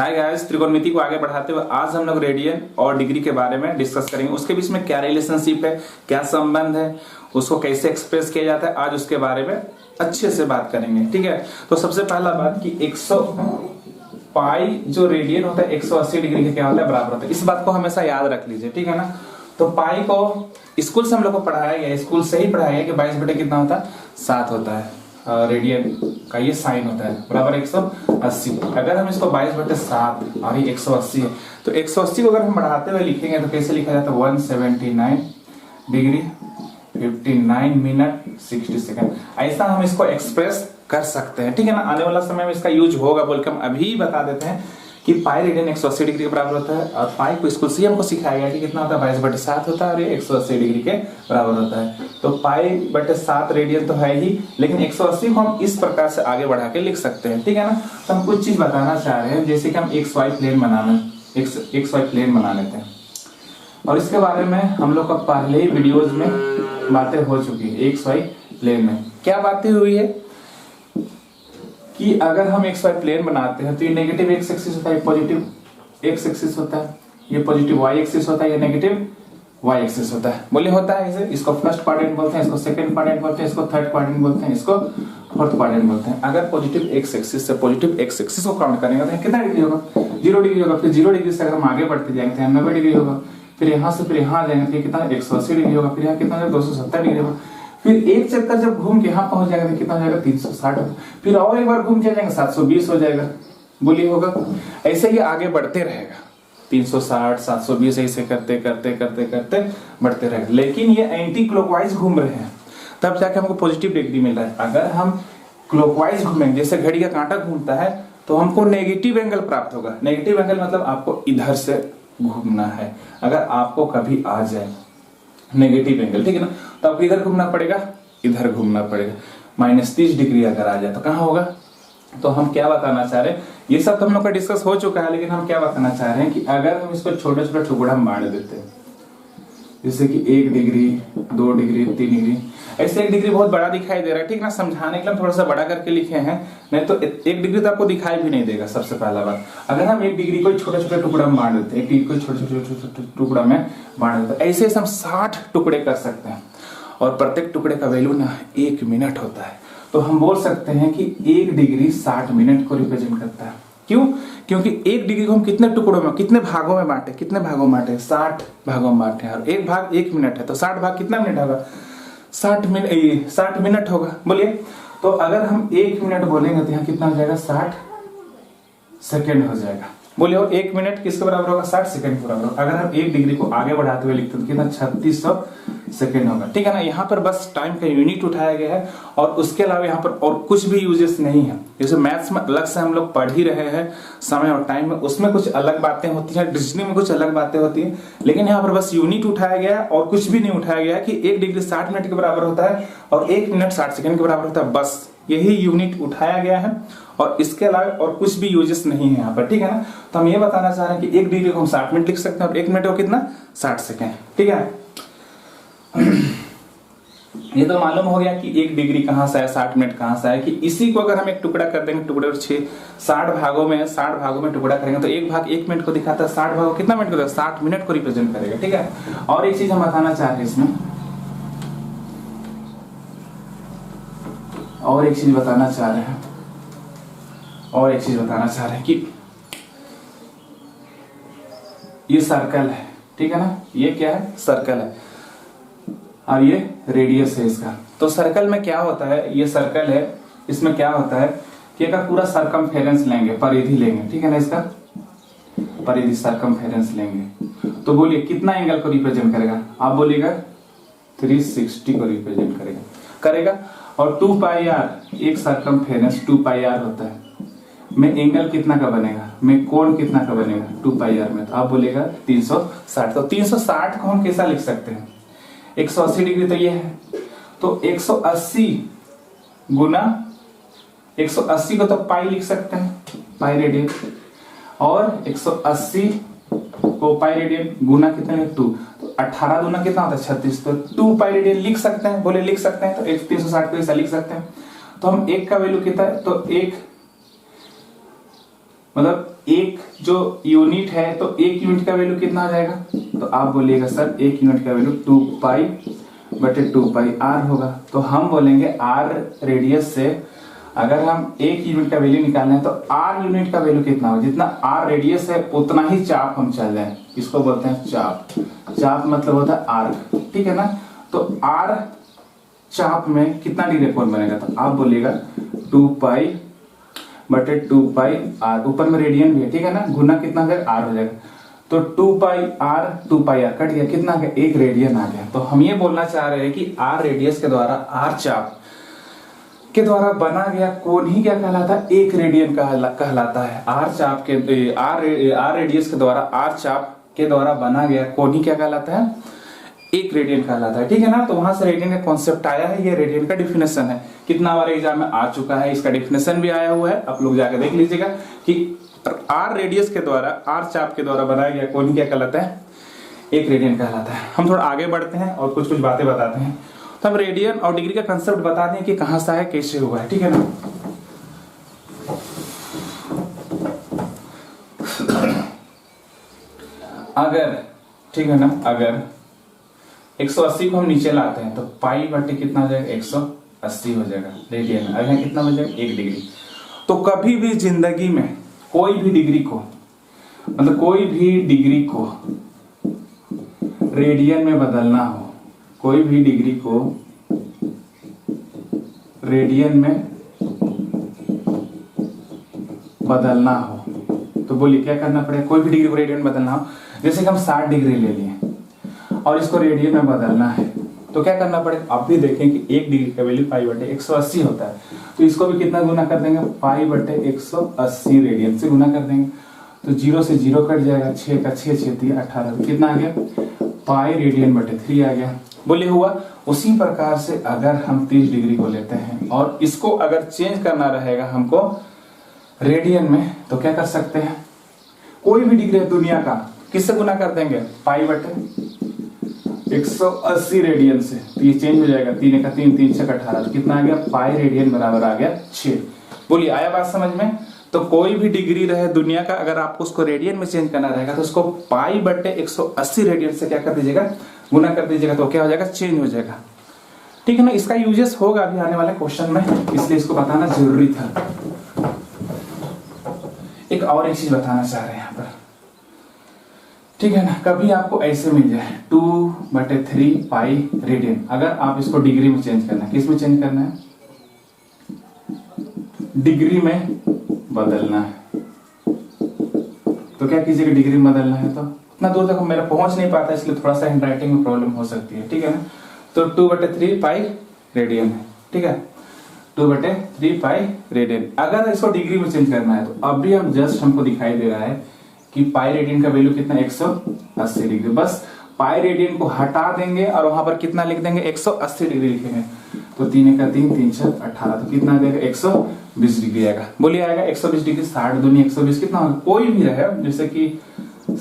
Hi guys, त्रिकोणमिति को आगे बढ़ाते हुए आज हम लोग रेडियन और डिग्री के बारे में डिस्कस करेंगे। उसके बीच में क्या रिलेशनशिप है, क्या संबंध है, उसको कैसे एक्सप्रेस किया जाता है, आज उसके बारे में अच्छे से बात करेंगे। ठीक है, तो सबसे पहला बात कि 100 पाई जो रेडियन होता है 180 डिग्री के क्या होता है, बराबर होता है। इस बात को हमेशा याद रख लीजिए, ठीक है ना। तो पाई को स्कूल से हम लोग को पढ़ाया गया, स्कूल से ही पढ़ाया गया कि 22 बटे कितना होता है, 7 होता है। रेडियन का ये साइन होता है बराबर 180। अगर हम इसको 22/7 और ये 180 है, तो 180 को अगर हम बढ़ाते हुए लिखेंगे तो कैसे लिखा जाता है, 179 डिग्री 59 मिनट 60 सेकंड। ऐसा हम इसको एक्सप्रेस कर सकते हैं, ठीक है ना। आने वाला समय में इसका यूज होगा बोल के हम अभी बता देते हैं कि पाई रेडियन 180 डिग्री के बराबर होता है। और पाई को स्कूल से हमको सिखाया गया कि कितना होता है, 22/7 होता है और ये 180 डिग्री के बराबर होता है। तो पाई/7 रेडियन तो है ही, लेकिन 180 को हम इस प्रकार से आगे बढ़ा के लिख सकते हैं, ठीक है ना। तो हम कुछ चीज बताना चाह रहे हैं, जैसे कि हम XY प्लेन बना लेते हैं। और इसके बारे में हम लोग का पहले ही वीडियोज में बातें हो चुकी है। XY प्लेन में क्या बातें हुई है कि अगर हम XY प्लेन बनाते हैं तो ये नेगेटिव एक्स एक्सिस होता है, पॉजिटिव एक्स एक्सिस होता है, ये पॉजिटिव वाई एक्सिस होता है, ये नेगेटिव वाई एक्सिस होता है। बोले होता है इसे, इसको फर्स्ट क्वाड्रेंट बोलते हैं, इसको सेकंड क्वाड्रेंट बोलते हैं, इसको थर्ड क्वाड्रेंट बोलते हैं, इसको फोर्थ क्वाड्रेंट बोलते हैं। अगर पॉजिटिव एक्स एक्सिस से पॉजिटिव एक्स एक्सिस को काउंट करेंगे तो कितना डिग्री होगा, 0 डिग्री होगा। फिर 0 डिग्री से अगर हम आगे बढ़ते जाएंगे तो 90 डिग्री होगा। फिर यहाँ से फिर यहाँ जाएंगे तो कितना 180 डिग्री होगा। फिर यहाँ कितना 270 डिग्री होगा। फिर एक चक्कर जब घूम के यहाँ पहुंच जाएगा तो कितना हो जाएगा, 360 होगा। फिर और एक बार घूम के जाएंगे 720 हो जाएगा, बोलिए होगा। ऐसे ही आगे बढ़ते रहेगा, 360 720 ऐसे करते करते करते करते बढ़ते रहेगा। लेकिन ये एंटी क्लॉकवाइज घूम रहे हैं, तब जाके हमको पॉजिटिव डिग्री मिल रहा है। अगर हम क्लॉकवाइज घूमेंगे, जैसे घड़ी का कांटा घूमता है, तो हमको नेगेटिव एंगल प्राप्त होगा। नेगेटिव एंगल मतलब आपको इधर से घूमना है। अगर आपको कभी आ जाए नेगेटिव एंगल, ठीक है ना, तो आपको इधर घूमना पड़ेगा, इधर घूमना पड़ेगा। -30 डिग्री अगर आ जाए तो कहाँ होगा। तो हम क्या बताना चाह रहे हैं, ये सब तो हम लोग का डिस्कस हो चुका है, लेकिन हम क्या बताना चाह रहे हैं कि अगर हम इसको छोटे छोटे टुकड़ा में बांट देते हैं, जैसे कि 1 डिग्री 2 डिग्री 3 डिग्री, ऐसे 1 डिग्री बहुत बड़ा दिखाई दे रहा है, ठीक ना। समझाने के लिए हम थोड़ा सा बड़ा करके लिखे हैं, नहीं तो 1 डिग्री तो आपको दिखाई भी नहीं देगा। सबसे पहला बात, अगर हम 1 डिग्री को छोटे छोटे टुकड़ा में बांट देते हैं, 1 डिग्री को छोटे छोटे टुकड़ा में बांट देते हैं, ऐसे हम 60 टुकड़े कर सकते हैं। और प्रत्येक टुकड़े का वैल्यू ना 1 मिनट होता है। तो हम बोल सकते हैं कि 1 डिग्री 60 मिनट को रिप्रेजेंट करता है। क्यों? क्योंकि 1 डिग्री को हम कितने टुकड़ों में, कितने भागों में बांटे, 60 भागों में बांटे। और एक भाग 1 मिनट है, तो 60 भाग कितना मिनट होगा, 60 मिनट होगा। बोलिए, तो अगर हम 1 मिनट बोलेंगे तो यहाँ कितना हो जाएगा, 60 सेकेंड हो जाएगा। बोलिए, 1 मिनट किसके बराबर होगा, 60 सेकंड के बराबर होगा। अगर हम 1 डिग्री को आगे बढ़ाते हुए लिखते हैं तो कितना, 3600 सेकंड होगा, ठीक है ना। यहाँ पर बस टाइम का यूनिट उठाया गया है, और उसके अलावा यहाँ पर और कुछ भी यूजेस नहीं है। जैसे मैथ्स में अलग से हम लोग पढ़ ही रहे हैं, समय और टाइम में उसमें कुछ अलग बातें होती हैं, रीजनिंग में कुछ अलग बातें होती हैं, लेकिन यहाँ पर बस यूनिट उठाया गया है और कुछ भी नहीं उठाया गया है कि 1 डिग्री 60 मिनट के बराबर होता है और 1 मिनट 60 सेकंड के बराबर होता है। बस यही यूनिट उठाया गया है और इसके अलावा और कुछ भी यूजेस नहीं है यहाँ पर, ठीक है ना। तो हम ये बताना चाह रहे हैं कि 1 डिग्री को हम 60 मिनट लिख सकते हैं और 1 मिनट को कितना, 60 सेकंड, ठीक है। ये तो मालूम हो गया कि 1 डिग्री कहां से है, 60 मिनट कहां से है। कि इसी को अगर हम एक टुकड़ा कर देंगे, टुकड़े और 60 भागों में टुकड़ा करेंगे तो एक भाग 1 मिनट को दिखाता है, 60 भागों कितना मिनट को देगा, 60 मिनट को रिप्रेजेंट करेगा, ठीक है। और एक चीज हम बताना चाह रहे हैं इसमें, और एक चीज बताना चाह रहे हैं कि ये सर्कल है, ठीक है ना। ये क्या है, सर्कल है, और ये रेडियस है इसका। तो सर्कल में क्या होता है, ये सर्कल है, इसमें क्या होता है कि अगर पूरा सर्कमफेरेंस लेंगे, परिधि लेंगे, ठीक है ना, इसका परिधि सर्कमफेरेंस लेंगे, तो बोलिए कितना एंगल को रिप्रेजेंट करेगा, आप बोलिएगा 360 को रिप्रेजेंट करेगा। और 2 पाई आर, एक सर्कमफेरेंस 2 पाई आर होता है, में एंगल कितना का बनेगा, में कोण कितना का बनेगा 2 पाई आर में, तो आप बोलेगा 360। तो 360 को हम कैसा लिख सकते हैं, 180 डिग्री तो ये है, तो 180 गुना 180 को तो पाई लिख सकते हैं, पाई रेडियन, और 180 को पाई रेडियन गुना कितना है 2, तो 18 गुना कितना होता है 36, तो 2 पाई रेडियन लिख सकते हैं, बोले लिख सकते हैं। तो 360 को ऐसा लिख सकते हैं। तो हम 1 का वैल्यू कितना है, तो 1 मतलब एक जो यूनिट है तो एक यूनिट का वैल्यू कितना आ जाएगा, तो आप बोलिएगा सर एक यूनिट का वैल्यू 2π/2πr होगा। तो हम बोलेंगे r रेडियस से अगर हम एक यूनिट का वैल्यू निकालना है तो r यूनिट का वैल्यू कितना होगा, जितना r रेडियस है उतना ही चाप हम चल जाए, इसको बोलते हैं चाप। चाप मतलब होता है आर्क, ठीक है ना। तो r चाप में कितना डिग्री कोण बनेगा, तो आप बोलिएगा 2π/2πr, ऊपर में रेडियन भी है, ठीक है ना, गुना कितना कर r हो जाएगा। तो 2πr कट गया, कितना गया, एक रेडियन आ गया। तो हम ये बोलना चाह रहे हैं कि r रेडियस के द्वारा r चाप के द्वारा बना गया कोण ही क्या कहलाता है, एक रेडियन कहलाता है। r चाप के r रेडियस के द्वारा r चाप के द्वारा बना गया कोण ही क्या कहलाता है, एक रेडियन कहलाता है, ठीक है ना। तो वहां से रेडियन का कॉन्सेप्ट आया है, ये रेडियन का डिफिनेशन है, कितना बार एग्जाम में आ चुका है, इसका डिफिनेशन भी आया हुआ है, आप लोग जाकर देख लीजिएगा कि r रेडियस के द्वारा r चाप के द्वारा बनाया गया कोण क्या कहलाता है, एक रेडियन कहलाता है। हम थोड़ा आगे बढ़ते हैं और कुछ कुछ बातें बताते हैं। तो हम रेडियन और डिग्री का कंसेप्ट बता दें कि कहां से है, कैसे हुआ है, ठीक है ना। अगर, ठीक है ना, अगर 180 को हम नीचे लाते हैं तो पाई बटे कितना हो जाएगा, 180 हो जाएगा रेडियन। अगर कितना हो जाएगा, 1 डिग्री। तो कभी भी जिंदगी में कोई भी डिग्री को, मतलब कोई भी डिग्री को रेडियन में बदलना हो, कोई भी डिग्री को रेडियन में बदलना हो तो बोलिए क्या करना पड़ेगा, कोई भी डिग्री को रेडियन में बदलना हो, जैसे कि हम 60 डिग्री ले लिए और इसको रेडियन में बदलना है तो क्या करना पड़ेगा। आप भी देखें कि 1 डिग्री का वैल्यू π/180 होता है, तो इसको भी कितना गुना कर देंगे, π/180 रेडियन से गुना कर देंगे। तो 0 से 0 कट जाएगा, 6 का 6 6 18, तो कितना आ गया, पाई रेडियन/3 आ गया। बोले हुआ। उसी प्रकार से अगर हम 30 डिग्री को लेते हैं और इसको अगर चेंज करना रहेगा हमको रेडियन में, तो क्या कर सकते हैं, कोई भी डिग्री है दुनिया का, किससे गुना कर देंगे, π/180 रेडियन से, तो ये चेंज हो जाएगा, 3 का 3 3 6 18, तो कितना आ गया, पाई रेडियन बराबर आ गया 6। बोलिए आया बात समझ में। तो कोई भी डिग्री रहे दुनिया का, अगर आपको उसको रेडियन में चेंज करना रहेगा तो उसको π/180 रेडियन से क्या कर दीजिएगा, गुना कर दीजिएगा, तो क्या हो जाएगा, चेंज हो जाएगा, ठीक है ना। इसका यूजेस होगा अभी आने वाले क्वेश्चन में, इसलिए इसको बताना जरूरी था। एक और एक चीज बताना चाह रहे हैं यहाँ पर, ठीक है ना। कभी आपको ऐसे मिल जाए 2/3 पाई रेडियन, अगर आप इसको डिग्री में चेंज करना है, किस में चेंज करना है, डिग्री में बदलना है, तो क्या कीजिएगा, डिग्री में बदलना है। तो उतना दूर तक मेरा पहुंच नहीं पाता, इसलिए थोड़ा सा हैंडराइटिंग में प्रॉब्लम हो सकती है, ठीक है ना। तो 2/3 पाई रेडियन है, ठीक है, 2/3 पाई रेडियन। अगर इसको डिग्री में चेंज करना है तो अभी हम जस्ट हमको दिखाई दे रहा है कि पाई रेडियन का वैल्यू कितना, 180 डिग्री। बस पाई रेडियन को हटा देंगे और वहां पर कितना लिख देंगे, 180 डिग्री लिखेंगे। तो 3 का 3 3 6 18, तो कितना देगा, 120 डिग्री आएगा। बोलिए आएगा 120 डिग्री, 60 दूनी 120 कितना होगा, कोई भी रहे, जैसे कि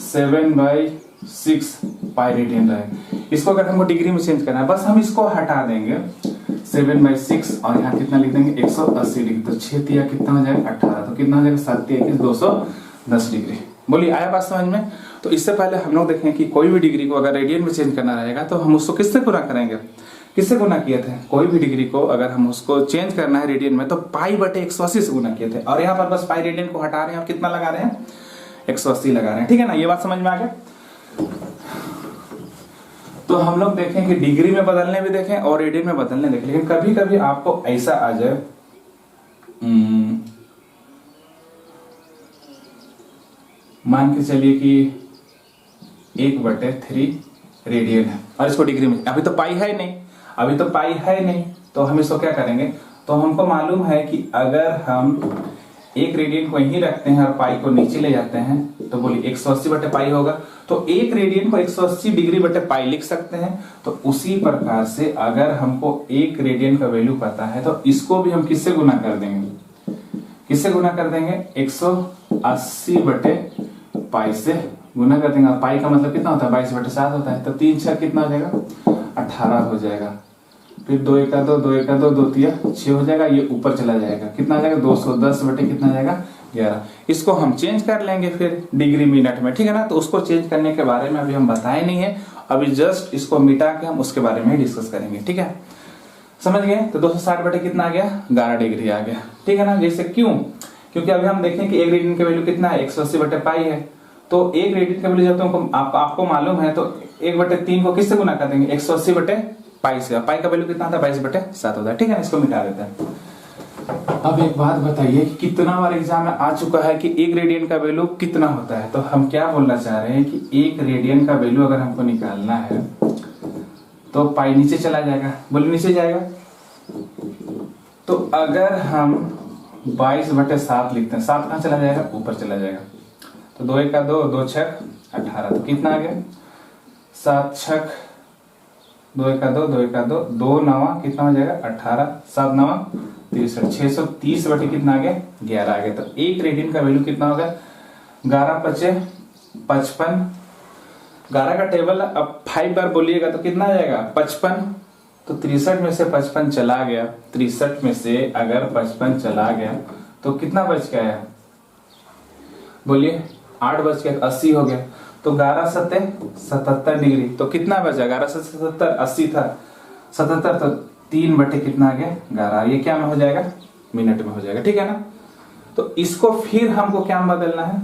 7/6 पाई रेडियन रहे। इसको अगर हमको डिग्री में चेंज करना है, बस हम इसको हटा देंगे 7/6 और यहाँ कितना लिख देंगे, 180 डिग्री। तो 6 तिया कितना हो जाएगा, 18, तो कितना हो जाएगा, 7 तिया 21 210 डिग्री। बोलिए आया बात समझ में। तो इससे पहले हम लोग देखें कि कोई भी डिग्री को अगर रेडियन में चेंज करना रहेगा तो हम उसको किससे गुना करेंगे, किससे गुना किए थे, कोई भी डिग्री को अगर हम उसको चेंज करना है रेडियन में तो π/180 से गुना किए थे। और यहाँ पर बस पाई रेडियन को हटा रहे हैं और कितना लगा रहे हैं, 180 लगा रहे हैं, ठीक है ना। ये बात समझ में आ गया। तो हम लोग देखें कि डिग्री में बदलने भी देखें और रेडियन में बदलने देखें, लेकिन कभी कभी आपको ऐसा आ जाए, मान के चलिए कि 1/3 रेडियन है और इसको डिग्री में, अभी तो पाई है नहीं, अभी तो पाई है नहीं, तो हम इसको क्या करेंगे, तो हमको मालूम है कि अगर हम 1 रेडियन को यहीं रखते हैं और पाई को नीचे ले जाते हैं तो बोलिए 180/पाई होगा। तो 1 रेडियन को 180 डिग्री बटे पाई लिख सकते हैं। तो उसी प्रकार से अगर हमको 1 रेडियन का वैल्यू पता है तो इसको भी हम किससे गुना कर देंगे, किससे गुना कर देंगे, 180/पाई से गुना कर देंगे। पाई का मतलब कितना होता है, 22/7 होता है। तो 3 6 कितना हो जाएगा, 18 हो जाएगा। फिर 2 1 2 2 1 2 2 3 6 हो जाएगा, ये ऊपर चला जाएगा, कितना आ जाएगा, 210 बटे कितना आ जाएगा, 11। इसको हम चेंज कर लेंगे फिर डिग्री मिनट में, ठीक है ना। तो उसको चेंज करने के बारे में अभी हम बताए नहीं है, अभी जस्ट इसको मिटा के हम उसके बारे में डिस्कस करेंगे, ठीक है। समझ गए। तो 260 बटे कितना आ गया, 11 डिग्री आ गया, ठीक है ना। जैसे क्यों, क्योंकि अभी हम देखें कि एक रेडियन का वैल्यू कितना है, 180 बटे पाई है। तो एक रेडियन का वैल्यू जब तुमको आपको मालूम है तो 1/3 को किससे गुना कर देंगे, 180 बटे पाई से। पाई का वैल्यू कितना था, 22/7 होता है, ठीक है ना। इसको मिटा देते हैं। अब एक बात बताइए कि कितना बार एग्जाम में आ चुका है कि एक रेडियन का वैल्यू कितना होता है। तो हम क्या बोलना चाह रहे हैं कि एक रेडियन का वैल्यू अगर हमको निकालना है तो पाई नीचे चला जाएगा, बोलिए नीचे जाएगा। तो अगर हम 22/7 लिखते हैं, 7 कहां चला जाएगा, ऊपर चला जाएगा। तो 2 1 2, 2 6 18। तो कितना आ गया, 7 6 2 1 2, 2 1 2, 2 9 कितना हो जाएगा 18, 7 9 63, 630 बटे कितना आ गया 11 आ गया। तो एक रेडियन का वैल्यू कितना होगा, 11 5 55। 11 का टेबल अब 5 बार बोलिएगा तो कितना आ जाएगा 55। तो 63 में से 55 चला गया, 63 में से अगर 55 चला गया तो कितना बच गया, बोलिए 8 बच गया, 80 हो गया। तो 11 7 77 डिग्री। तो कितना बचा, 11 से 77 80 था, 77 तो 3 बटे कितना आ गया 11। ये क्या में हो जाएगा, मिनट में हो जाएगा, ठीक है ना। तो इसको फिर हमको क्या में बदलना है,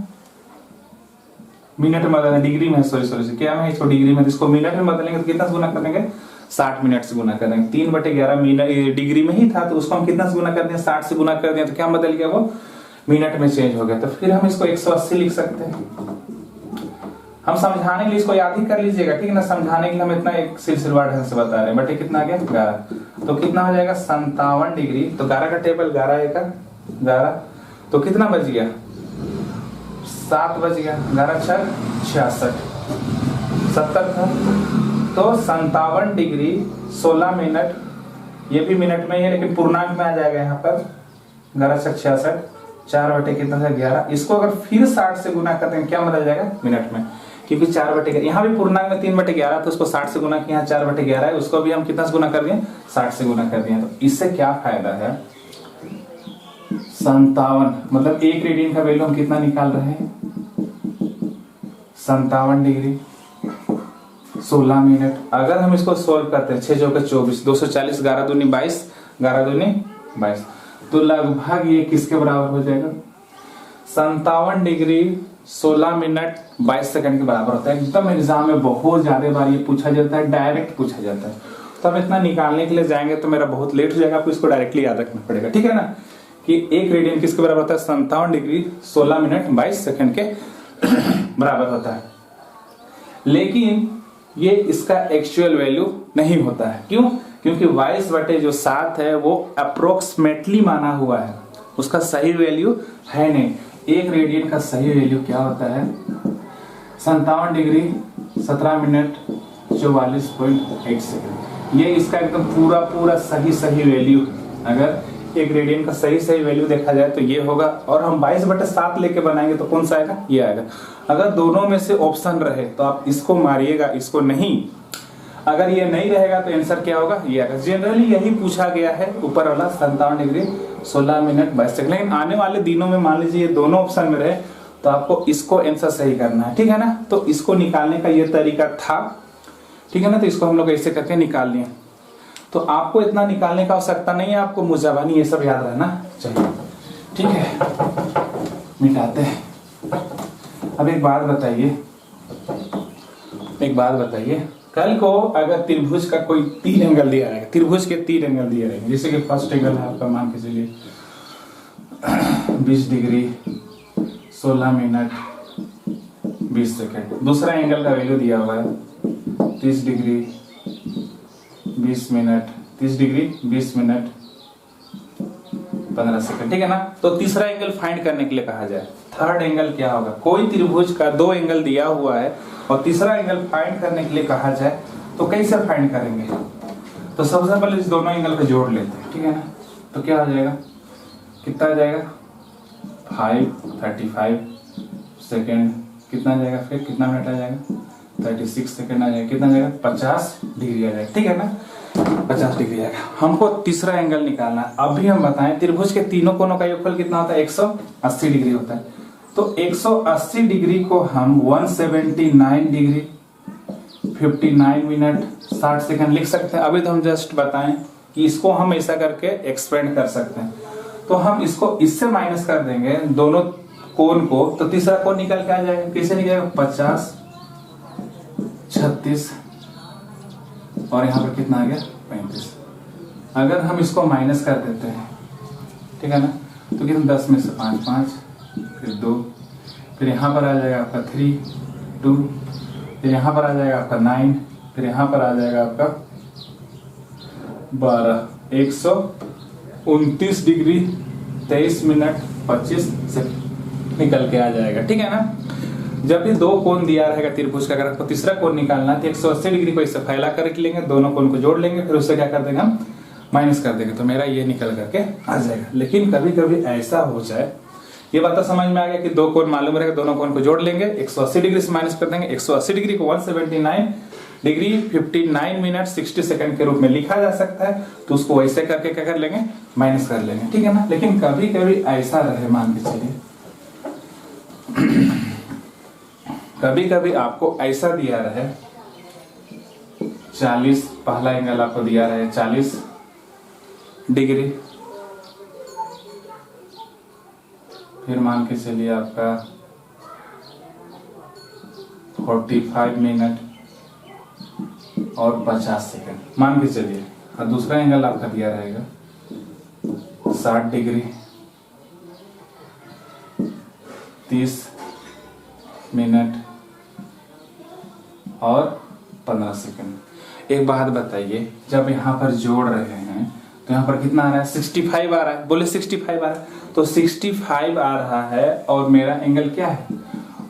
मिनट में बदलना, डिग्री में, सॉरी क्या में, इसको डिग्री में, इसको मिनट में बदलेंगे तो कितना से गुना करेंगे, 60 मिनट से गुना करेंगे। 3/11 मिनट डिग्री में ही था तो उसको हम कितना से गुना कर दिया, 60 से गुना कर दिया। तो क्या बदल गया, वो मिनट में चेंज हो गया। तो फिर हम इसको 180 लिख सकते हैं। हम समझाने के लिए इसको याद ही कर लीजिएगा, ठीक है ना। समझाने के लिए हम इतना एक सिलसिलेवार ढंग से बता रहे हैं। बटे कितना आ गया 11। तो कितना हो जाएगा 57 डिग्री। तो 11 का टेबल 11 1 11। तो कितना बच गया 7 बच गया, 11 6 66 70 था। तो 57 डिग्री 16 मिनट, ये भी मिनट में ही है लेकिन पूर्णांक में आ जाएगा यहाँ पर। 11 6 66, 4 बटे कितना था 11। इसको अगर फिर 60 से गुना करते हैं क्या बदल जाएगा, मिनट में, क्योंकि 4/11 यहाँ भी पूर्णांक में 3/11 तो उसको 60 से गुना किया, 4/11 है उसको भी हम कितना से गुना कर दिए, 60 से गुना कर दिए। तो इससे क्या फायदा है, 57 मतलब एक रेडियन का वैल्यू हम कितना निकाल रहे हैं, 57 डिग्री 16 मिनट। अगर हम इसको सोल्व करते हैं 6 चौके 24, 240, 11 दूनी 22, 11 दूनी 22, तो लगभग ये किसके बराबर हो जाएगा, 57 डिग्री 16 मिनट 22 सेकंड के बराबर होता है। एकदम एग्जाम में बहुत ज्यादा बार ये पूछा जाता है, डायरेक्ट पूछा जाता है। तो हम इतना निकालने के लिए जाएंगे तो मेरा बहुत लेट हो जाएगा, आपको इसको डायरेक्टली याद रखना पड़ेगा, ठीक है ना। कि एक रेडियन किसके बराबर होता है, 57 डिग्री 16 मिनट 22 सेकंड के बराबर होता है। लेकिन ये इसका एक्चुअल वैल्यू नहीं होता है, क्यों, क्योंकि 22/7 है वो अप्रोक्सीमेटली माना हुआ है, उसका सही वैल्यू है नहीं। एक रेडियन का सही वैल्यू क्या होता है, 57 डिग्री 17 मिनट 44.8 सेकंड। ये इसका एकदम पूरा सही वैल्यू। अगर एक रेडियन का सही वैल्यू देखा जाए तो ये होगा, और हम 22/7 लेके बनाएंगे तो कौन सा आएगा, ये आएगा। अगर दोनों में से ऑप्शन रहे तो आप इसको मारिएगा, इसको नहीं। अगर ये नहीं रहेगा तो आंसर क्या होगा, ये आएगा। जनरली यही पूछा गया है ऊपर वाला 57 डिग्री 16 मिनट 22 सेकंड। लेकिन आने वाले दिनों में मान लीजिए ये दोनों ऑप्शन में रहे तो आपको इसको आंसर सही करना है, ठीक है ना। तो इसको निकालने का ये तरीका था, ठीक है ना। तो इसको हम लोग ऐसे करके निकाल लिए। तो आपको इतना निकालने का आवश्यकता नहीं है, आपको मुजाबानी ये सब याद रहना चाहिए, ठीक है। मिटाते हैं। अब एक बात बताइए, कल को अगर त्रिभुज का कोई 3 एंगल दिया रहेगा, त्रिभुज के 3 एंगल दिए रहेंगे, जैसे कि फर्स्ट एंगल है आपका, मान के चलिए 20 डिग्री 16 मिनट 20 सेकंड। दूसरा एंगल का वैल्यू दिया हुआ है 30 degree 20 minute 30 degree 20 minute 15 second, ठीक है ना। तो तीसरा एंगल फाइंड करने के लिए कहा जाए, थर्ड एंगल क्या होगा। कोई त्रिभुज का 2 एंगल दिया हुआ है और तीसरा एंगल फाइंड करने के लिए कहा जाए तो कैसे फाइंड करेंगे। तो सबसे पहले इस दोनों एंगल को जोड़ लेते हैं, ठीक है ना। तो क्या हो जाएगा, कितना आ जाएगा 5:35 सेकेंड, कितना आ जाएगा, फिर कितना मिनट आ जाएगा 36 सेकेंड आ जाएगा, कितना आ जाएगा 50 डिग्री आ जाएगा, ठीक है ना। 50 डिग्री आएगा। हमको तीसरा एंगल निकालना है। अभी हम बताएं त्रिभुज के तीनों कोनों का योगफल कितना होता है, 180 डिग्री होता है। तो 180 डिग्री को हम 179 डिग्री 59 मिनट 60 सेकंड लिख सकते हैं। अभी तो हम जस्ट बताएं कि इसको हम ऐसा करके एक्सपेंड कर सकते हैं। तो हम इसको इससे माइनस कर देंगे दोनों कोण को, तो तीसरा कोण निकल के आ जाएगा। कैसे निकलेगा, 50 36 और यहाँ पर कितना आ गया 35। अगर हम इसको माइनस कर देते हैं, ठीक है ना, तो कितना 10 में से 5 5 फिर 2, फिर यहाँ पर आ जाएगा आपका 3 2, फिर यहाँ पर आ जाएगा आपका 9, फिर यहाँ पर आ जाएगा आपका 12, 129 डिग्री 23 मिनट 25 सेकंड निकल के आ जाएगा। ठीक है ना। जब भी दो कोण दिया रहेगा त्रिभुज का, अगर आपको तीसरा कोण निकालना है तो 180 डिग्री को इससे फैला कर लेंगे, दोनों कोण को जोड़ लेंगे, फिर उससे क्या कर देंगे हम माइनस कर देंगे, तो मेरा ये निकल करके आ जाएगा। लेकिन कभी कभी ऐसा हो जाए, ये बात तो समझ में आ गया कि दो कोण मालूम रहेगा, दोनों कोण को जोड़ लेंगे, 180 डिग्री से माइनस कर देंगे। 180 डिग्री को 179 डिग्री 59 मिनट 60 सेकंड के रूप में लिखा जा सकता है, तो उसको वैसे करके क्या कर लेंगे, माइनस कर लेंगे। ठीक है ना। लेकिन कभी कभी ऐसा रहे, मान के चलिए कभी कभी आपको ऐसा दिया रहे 40, पहला एंगल आपको दिया रहे 40 डिग्री, फिर मान के चलिए आपका 45 मिनट और 50 सेकंड मान के चलिए, और दूसरा एंगल आपका दिया रहेगा 60 डिग्री 30 मिनट और 15 सेकंड। एक बात बताइए, जब यहाँ पर जोड़ रहे हैं तो यहाँ पर कितना आ रहा है, 65 आ रहा है, बोले 65 आ रहा है, तो 65 आ रहा है और मेरा एंगल क्या है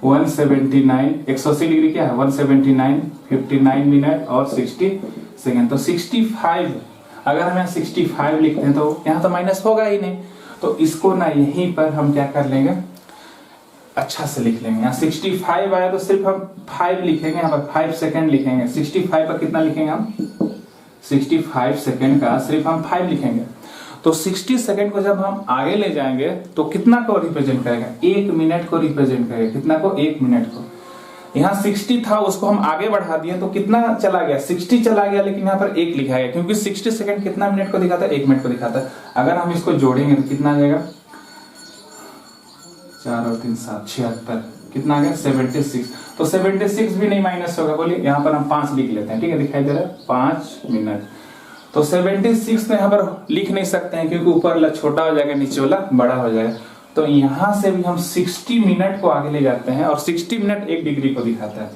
179, 180 डिग्री क्या है 179, 59 मिनट और 60 सेकंड। तो 65 अगर हम यहाँ 65 लिखते हैं तो यहाँ तो माइनस होगा ही नहीं, तो इसको ना यहीं पर हम क्या कर लेंगे, अच्छा से लिख लेंगे। यहाँ 65 आया तो सिर्फ हम 5 लिखेंगे, यहाँ पर 5 सेकंड लिखेंगे। 65 पर कितना लिखेंगे हम, 65 सेकंड का सिर्फ हम 5 लिखेंगे। तो 60 सेकंड को जब हम आगे ले जाएंगे तो कितना को रिप्रेजेंट करेगा, 1 मिनट को रिप्रेजेंट करेगा। कितना को, 1 मिनट को। यहाँ 60 था, उसको हम आगे बढ़ा दिए तो कितना चला गया, 60 चला गया, लेकिन यहाँ पर 1 लिखा गया, क्योंकि 60 सेकंड कितना मिनट को दिखाता है, 1 मिनट को दिखाता है। अगर हम इसको जोड़ेंगे तो कितना आ जाएगा, 4 और 3 7 76, कितना आ गया 76। तो 76 भी नहीं माइनस होगा, बोलिए यहाँ पर हम 5 लिख लेते हैं। ठीक है, दिखाई दे रहा है 5 मिनट। तो 76 में यहाँ पर लिख नहीं सकते हैं, क्योंकि ऊपर वाला छोटा हो जाएगा, नीचे वाला बड़ा हो जाएगा। तो यहाँ से भी हम 60 मिनट को आगे ले जाते हैं, और 60 मिनट 1 डिग्री को दिखाता है,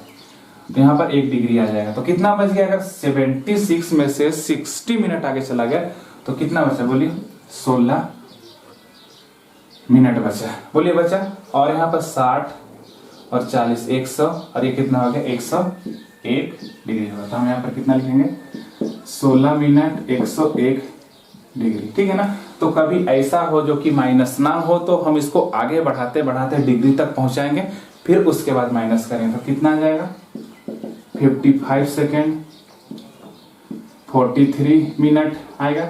तो यहाँ पर 1 डिग्री आ जाएगा। तो कितना बच गया, अगर 76 में से 60 मिनट आगे चला गया तो कितना बचा, बोलिए 16 मिनट बचा, बोलिए बचा। और यहाँ पर 60 और 40 100, और ये कितना हो गया 101 डिग्री होगा। तो हम यहाँ पर कितना लिखेंगे, 16 मिनट 101 डिग्री। ठीक है ना। तो कभी ऐसा हो जो कि माइनस ना हो, तो हम इसको आगे बढ़ाते बढ़ाते डिग्री तक पहुंचाएंगे, फिर उसके बाद माइनस करेंगे। तो कितना आ जाएगा, 55 सेकेंड 43 मिनट आएगा,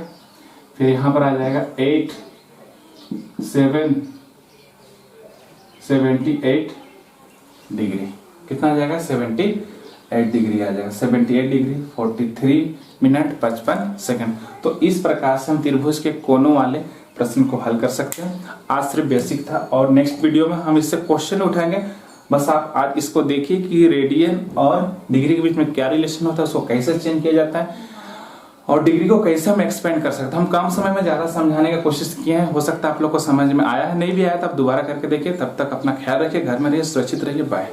फिर यहाँ पर आ जाएगा 78 डिग्री। कितना आ जाएगा, 78 डिग्री आ जाएगा। 78 डिग्री 43 मिनट 55 सेकंड। तो इस प्रकार से हम त्रिभुज के कोनों वाले प्रश्न को हल कर सकते हैं। आज सिर्फ बेसिक था, और नेक्स्ट वीडियो में हम इससे क्वेश्चन उठाएंगे। बस आप आज इसको देखिए कि रेडियन और डिग्री के बीच में क्या रिलेशन होता है, उसको कैसे चेंज किया जाता है, और डिग्री को कैसे हम एक्सपेंड कर सकते हैं। हम कम समय में ज्यादा समझाने की कोशिश किए हैं, हो सकता है आप लोग को समझ में आया है, नहीं भी आया तो आप दोबारा करके देखिए। तब तक अपना ख्याल रखिए, घर में रहिए, सुरक्षित रहिए, बाय।